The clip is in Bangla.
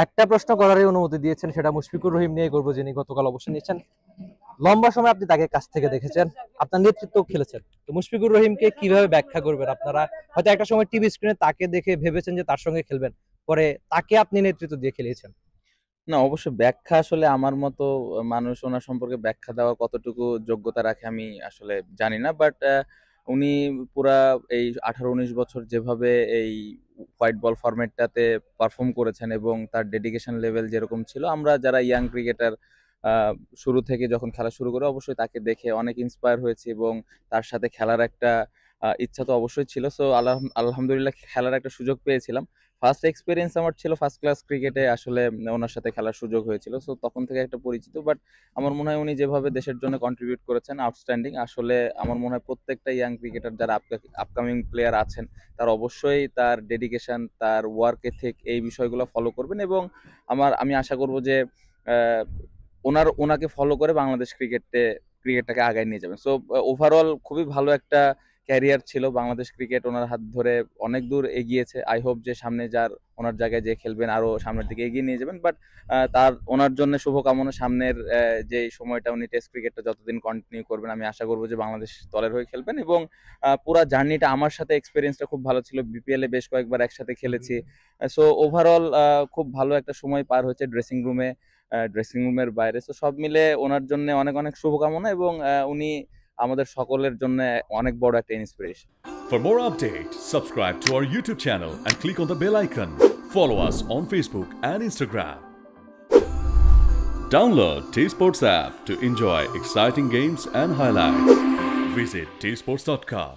একটা প্রশ্ন করারই অনুমতি দিয়েছেন, সেটা মুশফিকুর রহিম নিয়ে করবো, যিনি গতকাল অবসর নিয়েছেন। লম্বা সময় আপনি তাকে কাছ থেকে দেখেছেন, আপনার নেতৃত্ব খেলেছেন, তো মুশফিকুর রহিমকে কিভাবে ব্যাখ্যা করবেন? আপনারা হয়তো একটা সময় টিভি স্ক্রিনে তাকে দেখে ভেবেছেন যে তার সঙ্গে খেলবেন, পরে তাকে আপনি নেতৃত্ব দিয়ে খেলিয়েছেন। না, অবশ্য ব্যাখ্যা আসলে আমার মতো মানুষ ওনার সম্পর্কে ব্যাখ্যা দেওয়া কতটুকু যোগ্যতা রাখে আমি আসলে জানি না। বাট উনি পুরা এই 18-19 বছর যেভাবে এই হোয়াইট বল ফরম্যাটটাতে পারফর্ম করেছেন এবং তার ডেডিকেশন লেভেল যেরকম ছিল, আমরা যারা ইয়াং ক্রিকেটার শুরু থেকে যখন খেলা শুরু করে অবশ্যই তাকে দেখে অনেক ইন্সপায়ার হয়েছি এবং তার সাথে খেলার একটা ইচ্ছা তো অবশ্যই ছিল। সো আলহামদুলিল্লাহ খেলার একটা সুযোগ পেয়েছিলাম। ফার্স্ট এক্সপিরিয়েন্স আমার ছিল ফার্স্ট ক্লাস ক্রিকেটে, আসলে ওনার সাথে খেলার সুযোগ হয়েছিল। সো তখন থেকে একটা পরিচিত। বাট আমার মনে হয় উনি যেভাবে দেশের জন্য কন্ট্রিবিউট করেছেন আউটস্ট্যান্ডিং। আসলে আমার মনে হয় প্রত্যেকটা ইয়াং ক্রিকেটার যারা আপকামিং প্লেয়ার আছেন তার অবশ্যই তার ডেডিকেশন, তার ওয়ার্ক এথিক এই বিষয়গুলো ফলো করবেন এবং আমি আশা করব যে আহ, ওনাকে ফলো করে বাংলাদেশ ক্রিকেটটাকে আগায় নিয়ে যাবেন। সো ওভারঅল খুবই ভালো একটা ক্যারিয়ার ছিল বাংলাদেশ ক্রিকেট ওনার হাত ধরে অনেক দূর এগিয়েছে। আই হোপ যে সামনে যার ওনার জায়গায় যে খেলবেন আরো সামনের দিকে এগিয়ে নিয়ে যাবেন। বাট ওনার জন্য শুভকামনা। সামনের যে সময়টা উনি টেস্ট ক্রিকেটটা যতদিন কন্টিনিউ করবেন আমি আশা করবো যে বাংলাদেশ দলের হয়ে খেলবেন এবং পুরা জার্নিটা আমার সাথে এক্সপিরিয়েন্সটা খুব ভালো ছিল। বিপিএল এ বেশ কয়েকবার একসাথে খেলেছি। সো ওভারঅল খুব ভালো একটা সময় পার হয়েছে ড্রেসিং রুমের বাইরে। তো সব মিলে ওনার জন্য অনেক অনেক শুভকামনা এবং উনি আমাদের সকলের জন্য অনেক বড় একটা inspiration. For more updates, subscribe to our YouTube channel and click on the bell icon. Follow us on Facebook and Instagram. Download T Sports app to enjoy exciting games and highlights. Visit tsports.com.